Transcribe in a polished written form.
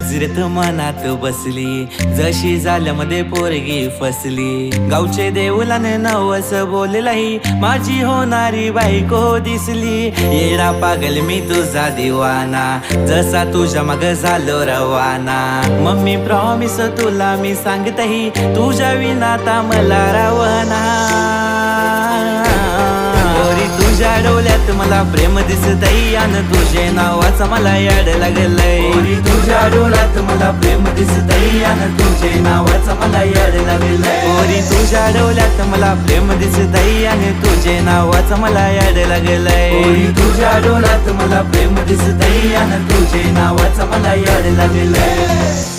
नजरेत मनात बसली, जशी झाल्यामध्ये पोरगी फसली. गावचे देऊलाने नवस बोललाई, माझी होणारी बायको दिसली. येडा पागल मी तुझा दिवाना, जसा तुझ्या मग झालो रवाना. मम्मी प्रॉमिस तुला मी सांगतही, तुझ्या विनाता मला रावना. तुझ्या डोळ्यात मला प्रेम दिसतई, आणि तुझे नावाचं मला याड लागलंय. तुझ्या डोळ्यात मला प्रेम दिसतई, आणि तुझे नावाचं मला याड लागलंय. तुझ्या डोळ्यात मला प्रेम दिसतई, आणि तुझे नावाचं मला याड लागलंय. तुझ्या डोळ्यात मला प्रेम दिसतई, आणि तुझे नावाचं मला याड लागलंय.